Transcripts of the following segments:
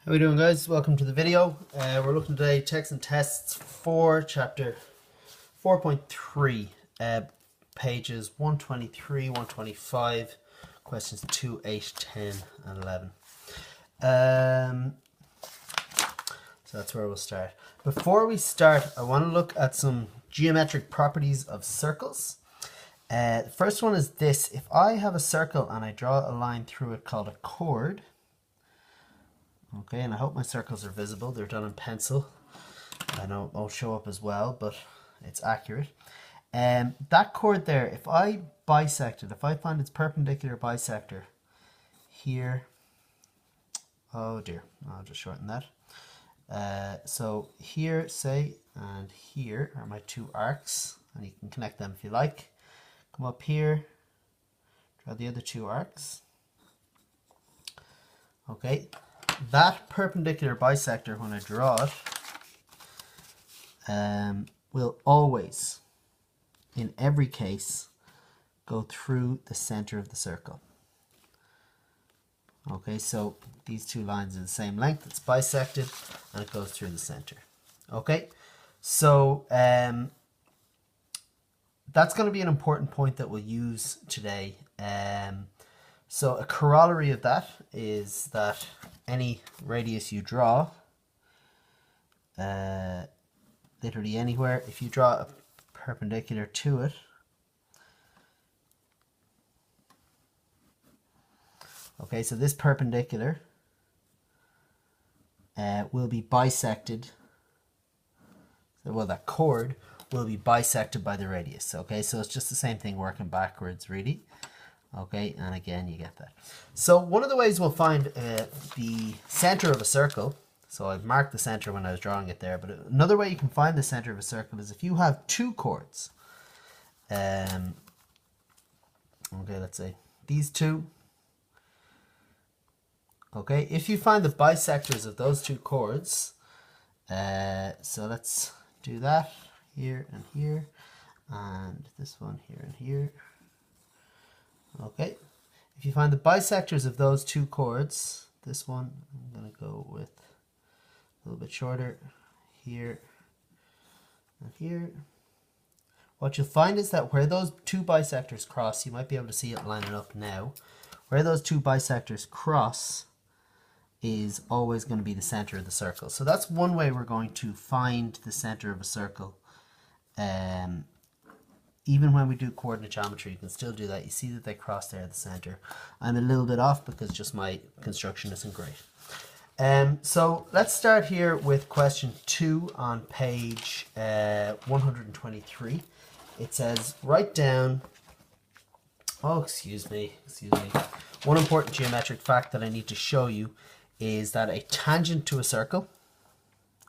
How we doing, guys? Welcome to the video. We're looking today text and tests for chapter 4.3, pages 123, 125, questions 2, 8, 10 and 11. So that's where we'll start. Before we start, I want to look at some geometric properties of circles. The first one is this: if I have a circle and I draw a line through it called a chord, okay, and I hope my circles are visible. They're done in pencil. I know it won't show up as well, but it's accurate. That chord there, if I bisect it, if I find its perpendicular bisector here, oh dear, I'll just shorten that. So here, say, and here are my two arcs, and you can connect them if you like. Come up here, draw the other two arcs. Okay. That perpendicular bisector, when I draw it, will always, in every case, go through the center of the circle. Okay, so these two lines are the same length, it's bisected, and it goes through the center. Okay, so that's going to be an important point that we'll use today. So a corollary of that is that any radius you draw, literally anywhere, if you draw a perpendicular to it, okay, so this perpendicular will be bisected, well, that chord will be bisected by the radius. Okay, so it's just the same thing working backwards, really. Okay, and again, you get that. So one of the ways we'll find the center of a circle, so I've marked the center when I was drawing it there, but another way you can find the center of a circle is if you have two chords. Okay, let's say these two. Okay, if you find the bisectors of those two chords, so let's do that here and here, and this one here and here. Okay, if you find the bisectors of those two chords, this one I'm going to go with a little bit shorter, here and here. What you'll find is that where those two bisectors cross, you might be able to see it lining up now, where those two bisectors cross is always going to be the center of the circle. So that's one way we're going to find the center of a circle. Even when we do coordinate geometry, you can still do that. You see that they cross there at the center. I'm a little bit off because just my construction isn't great. So let's start here with question 2 on page 123. It says, write down, excuse me. One important geometric fact that I need to show you is that a tangent to a circle,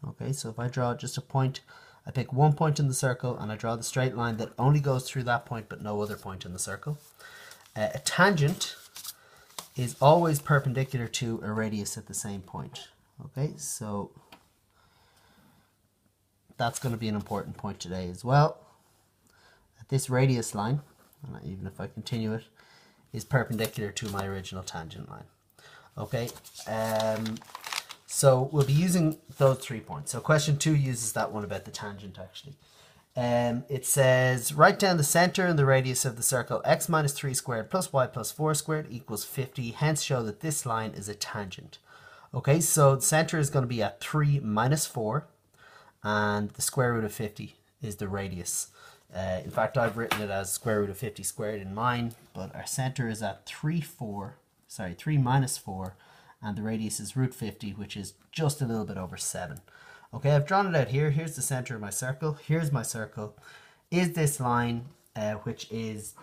okay, so if I draw just a point, I pick one point in the circle and I draw the straight line that only goes through that point but no other point in the circle. A tangent is always perpendicular to a radius at the same point. Okay, so that's going to be an important point today as well. This radius line, and even if I continue it, is perpendicular to my original tangent line. Okay, so we'll be using those 3 points. So question 2 uses that one about the tangent actually. It says, write down the center and the radius of the circle x minus 3 squared plus y plus 4 squared equals 50. Hence show that this line is a tangent. Okay, so the center is going to be at 3 minus 4 and the square root of 50 is the radius. In fact, I've written it as square root of 50 squared in mine, but our center is at 3 minus 4, and the radius is root 50, which is just a little bit over 7. Okay, I've drawn it out here. Here's the center of my circle. Here's my circle. Is this line, which is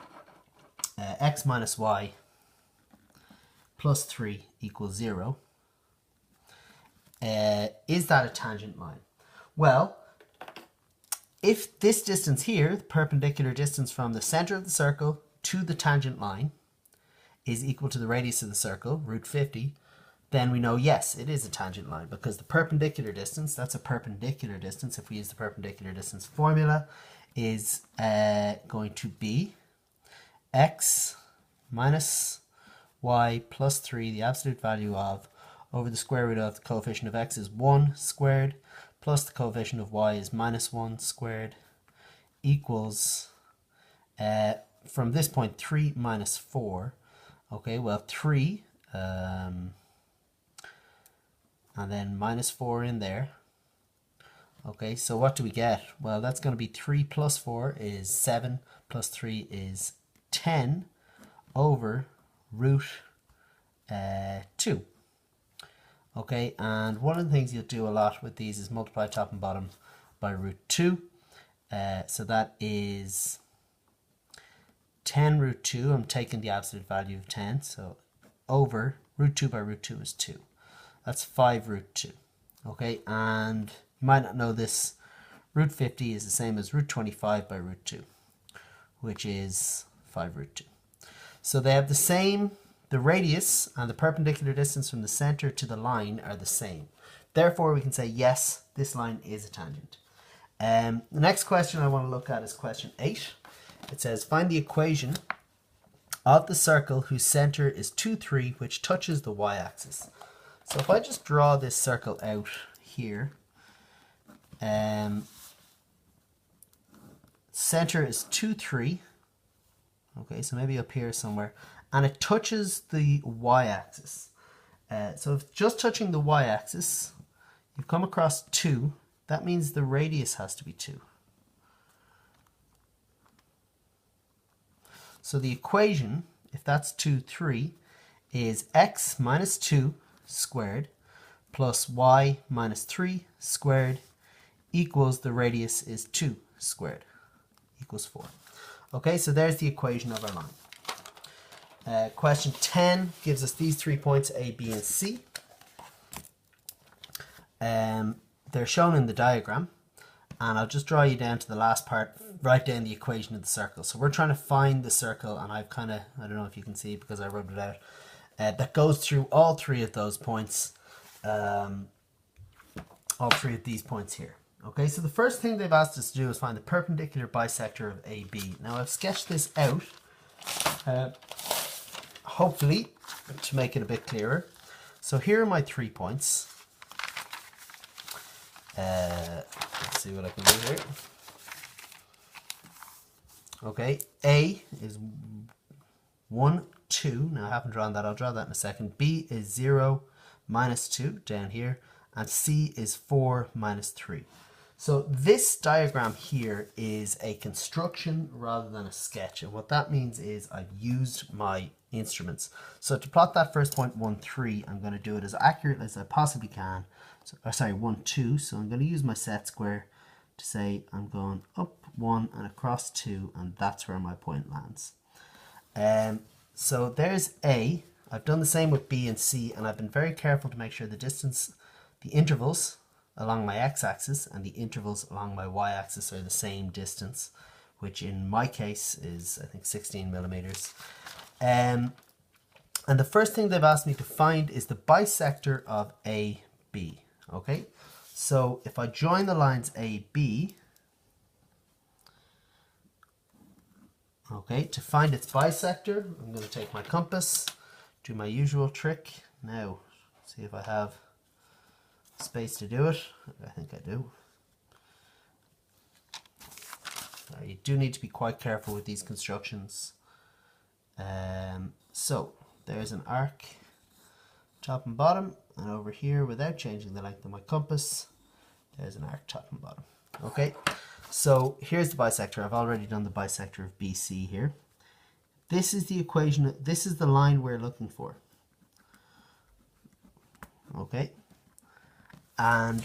x minus y plus 3 equals 0, is that a tangent line? Well, if this distance here, the perpendicular distance from the center of the circle to the tangent line, is equal to the radius of the circle, root 50, then we know, yes, it is a tangent line, because the perpendicular distance, that's a perpendicular distance, if we use the perpendicular distance formula, is going to be x minus y plus 3, the absolute value of over the square root of the coefficient of x is 1 squared, plus the coefficient of y is minus 1 squared, equals, from this point, 3 minus 4. Okay, well, 3, and then minus 4 in there. Okay, so what do we get? Well, that's going to be 3 plus 4 is 7, plus 3 is 10 over root 2. Okay, and one of the things you'll do a lot with these is multiply top and bottom by root 2. So that is 10 root 2. I'm taking the absolute value of 10. So over root 2 by root 2 is 2. That's 5 root 2. Okay, and you might not know this. Root 50 is the same as root 25 by root 2, which is 5 root 2. So they have the same. The radius and the perpendicular distance from the center to the line are the same. Therefore, we can say, yes, this line is a tangent. The next question I want to look at is question 8. It says, find the equation of the circle whose center is 2, 3, which touches the y-axis. So if I just draw this circle out here, center is 2, 3. Okay, so maybe up here somewhere. And it touches the y-axis. So if just touching the y-axis, you've come across 2. That means the radius has to be 2. So the equation, if that's 2, 3, is x minus 2 squared plus y minus 3 squared equals the radius is 2 squared equals 4. Okay, so there's the equation of our line. Question 10 gives us these 3 points A, B, and C. They're shown in the diagram, and I'll just draw you down to the last part, write down the equation of the circle. So we're trying to find the circle, and I've kind of, I don't know if you can see it because I rubbed it out, that goes through all 3 of those points, all 3 of these points here. Okay, so the first thing they've asked us to do is find the perpendicular bisector of AB. Now I've sketched this out, hopefully to make it a bit clearer. So here are my 3 points. Let's see what I can do here. Okay, A is 1, 2. Now I haven't drawn that, I'll draw that in a second. B is 0, minus 2 down here. And C is 4, minus 3. So this diagram here is a construction rather than a sketch. And what that means is I've used my instruments. So to plot that first point 1, 3, I'm going to do it as accurately as I possibly can. So, sorry, 1, 2. So I'm going to use my set square to say I'm going up 1 and across 2, and that's where my point lands. So there's A. I've done the same with B and C, and I've been very careful to make sure the distance, the intervals along my x-axis and the intervals along my y-axis are the same distance, which in my case is, I think, 16 millimeters. And the first thing they've asked me to find is the bisector of AB. Okay, so if I join the lines AB, okay, to find its bisector, I'm going to take my compass, do my usual trick. Now, see if I have space to do it. I think I do. You do need to be quite careful with these constructions. So there's an arc top and bottom, and over here, without changing the length of my compass, there's an arc top and bottom. Okay, so here's the bisector. I've already done the bisector of BC here. This is the equation, this is the line we're looking for. Okay, and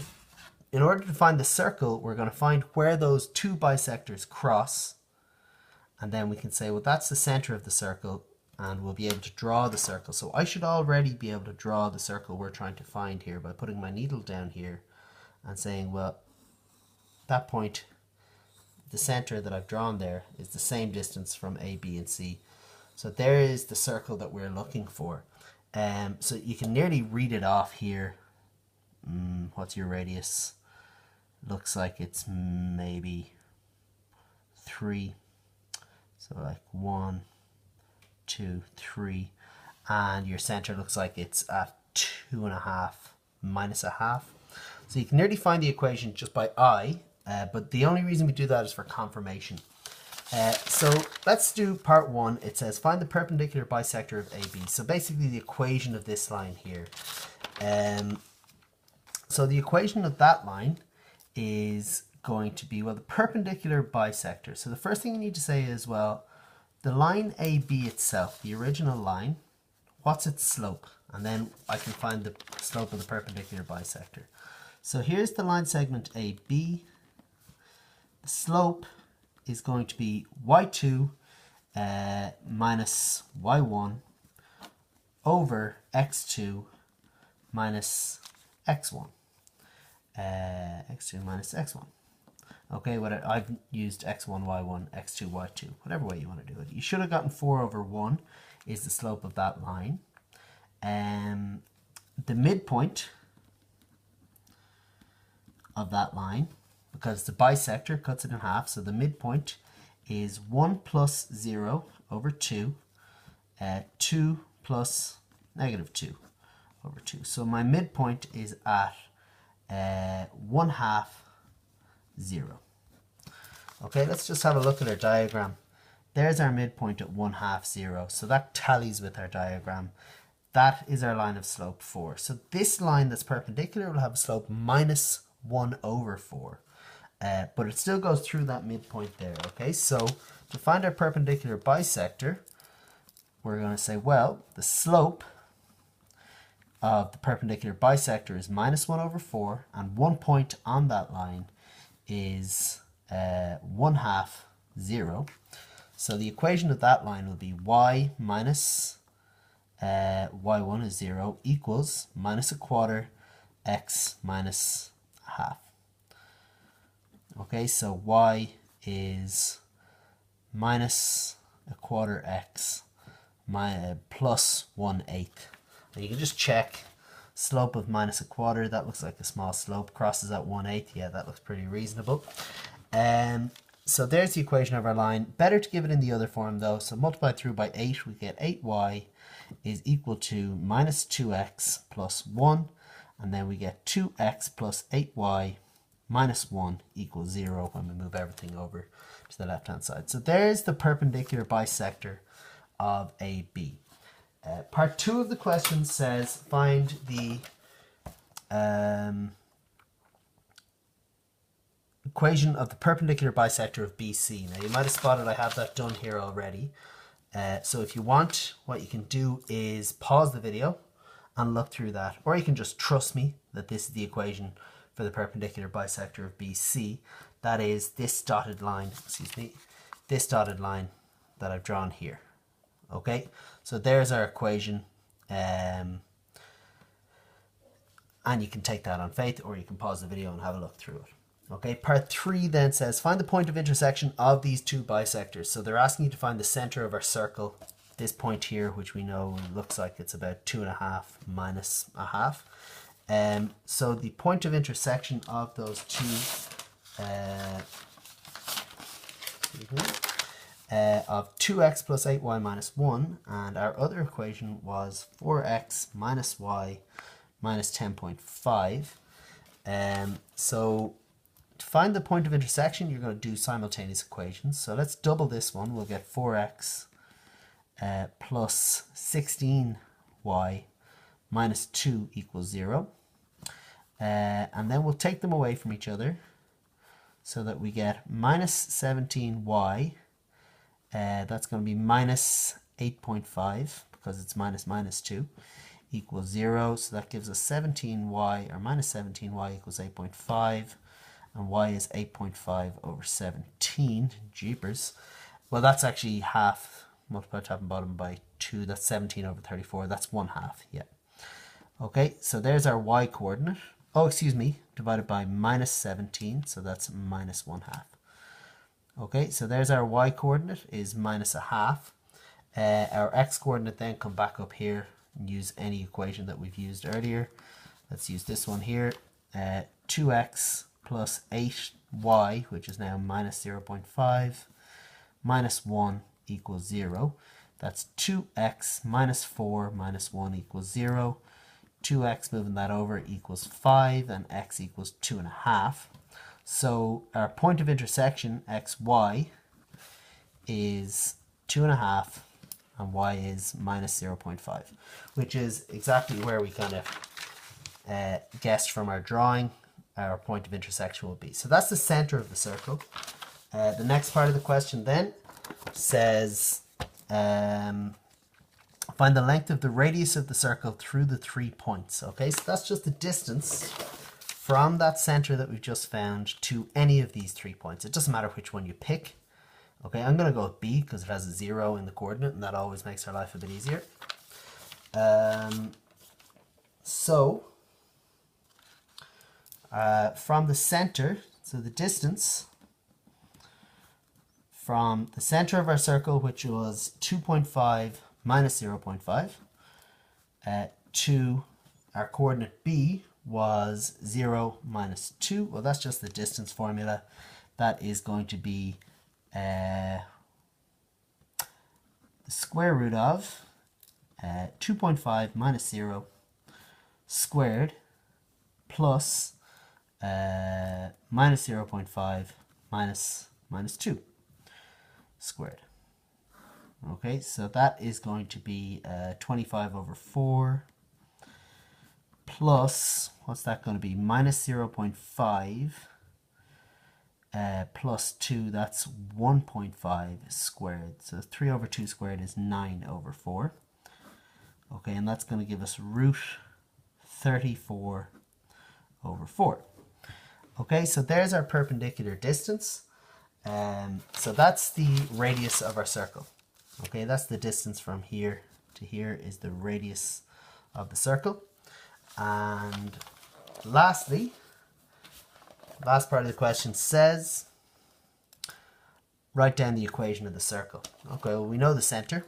in order to find the circle, we're going to find where those 2 bisectors cross, and then we can say, well, that's the center of the circle, and we'll be able to draw the circle. So I should already be able to draw the circle we're trying to find here by putting my needle down here and saying, well, that point, the center that I've drawn there, is the same distance from A, B, and C. So there is the circle that we're looking for. So you can nearly read it off here. What's your radius? Looks like it's maybe 3. So like 1, 2, 3. And your center looks like it's at 2.5 minus a half. So you can nearly find the equation just by eye, but the only reason we do that is for confirmation. So let's do part 1. It says find the perpendicular bisector of AB. So basically the equation of this line here. So the equation of that line is going to be, well, the perpendicular bisector. So the first thing you need to say is, well, the line AB itself, the original line, what's its slope? And then I can find the slope of the perpendicular bisector. So here's the line segment AB. The slope is going to be y2 minus y1 over x2 minus x1. X2 minus x1. Okay, I've used x1, y1, x2, y2, whatever way you want to do it. You should have gotten 4 over 1 is the slope of that line. The midpoint of that line, because the bisector cuts it in half, so the midpoint is 1 plus 0 over 2, 2 plus negative 2 over 2. So my midpoint is at 1/2 0. Okay, let's just have a look at our diagram. There's our midpoint at 1/2 0. So that tallies with our diagram. That is our line of slope 4. So this line that's perpendicular will have a slope minus 1 over 4. But it still goes through that midpoint there. Okay, so to find our perpendicular bisector, we're going to say, well, the slope of the perpendicular bisector is minus 1 over 4, and one point on that line is 1/2 0. So the equation of that line will be y minus y1 is 0 equals minus 1/4 x minus 1/2. Okay, so y is minus 1/4 x plus 1/8. And you can just check slope of minus 1/4. That looks like a small slope. Crosses at 1/8. Yeah, that looks pretty reasonable. So there's the equation of our line. Better to give it in the other form though. So multiply through by 8, we get 8y is equal to minus 2x plus 1. And then we get 2x plus 8y minus 1 equals 0 when we move everything over to the left hand side. So there's the perpendicular bisector of AB. Part 2 of the question says find the equation of the perpendicular bisector of BC. Now you might have spotted I have that done here already. So if you want, what you can do is pause the video and look through that, or you can just trust me that this is the equation for the perpendicular bisector of BC. That is this dotted line, this dotted line that I've drawn here. Okay, so there's our equation, and you can take that on faith, or you can pause the video and have a look through it. Okay, part 3 then says find the point of intersection of these two bisectors. So they're asking you to find the center of our circle, this point here, which we know looks like it's about 2.5 minus 1/2. So the point of intersection of those two of 2x plus 8y minus 1, and our other equation was 4x minus y minus 10.5. So to find the point of intersection, you're going to do simultaneous equations. So let's double this one. We'll get 4x plus 16y minus 2 equals 0. And then we'll take them away from each other so that we get minus 17y. That's going to be minus 8.5 because it's minus 2 equals 0. So that gives us 17y, or minus 17y equals 8.5. And y is 8.5 over 17. Jeepers. Well, that's actually half. Multiply top and bottom by 2. That's 17 over 34. That's 1/2. Yeah. Okay, so there's our y coordinate. Oh, excuse me. Divided by minus 17. So that's minus 1/2. Okay, so there's our y coordinate is minus 1/2. Our x coordinate then come back up here and use any equation that we've used earlier. Let's use this one here. 2x plus 8y, which is now minus 0.5, minus 1 equals 0. That's 2x minus 4 minus 1 equals 0. 2x moving that over equals 5, and x equals 2.5. So our point of intersection, xy, is 2.5, and y is minus 0.5, which is exactly where we kind of guessed from our drawing our point of intersection will be. So that's the center of the circle. The next part of the question then says, find the length of the radius of the circle through the 3 points. Okay, so that's just the distance from that center that we've just found to any of these 3 points. It doesn't matter which one you pick. Okay, I'm going to go with B because it has a 0 in the coordinate, and that always makes our life a bit easier. From the center, so the distance from the center of our circle, which was 2.5 minus 0.5, to our coordinate B was 0 minus 2. Well, that's just the distance formula. That is going to be the square root of 2.5 minus 0 squared plus minus 0.5 minus 2 squared. Okay, so that is going to be 25 over 4 plus, what's that going to be, minus 0.5 plus 2, that's 1.5 squared. So 3 over 2 squared is 9 over 4. Okay, and that's going to give us root 34 over 4. Okay, so there's our perpendicular distance. So that's the radius of our circle. Okay, that's the distance from here to here is the radius of the circle. And lastly, last part of the question says, write down the equation of the circle. Okay, well, we know the center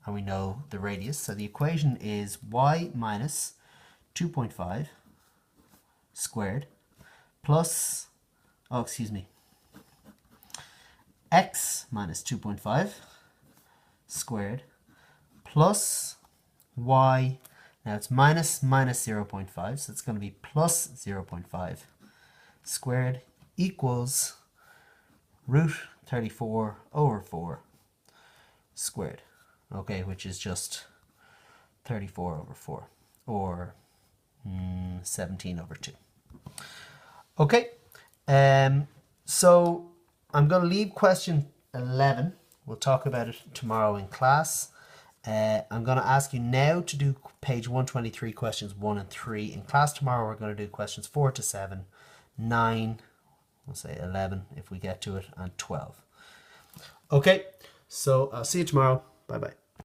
and we know the radius. So the equation is y minus 2.5 squared plus, x minus 2.5 squared plus y, now it's minus 0.5, so it's going to be plus 0.5 squared equals root 34 over 4 squared. Okay, which is just 34 over 4, or 17 over 2. Okay, so I'm going to leave question 11. We'll talk about it tomorrow in class. I'm going to ask you now to do page 123, questions 1 and 3. In class tomorrow, we're going to do questions 4 to 7, 9, we'll say 11 if we get to it, and 12. Okay, so I'll see you tomorrow. Bye-bye.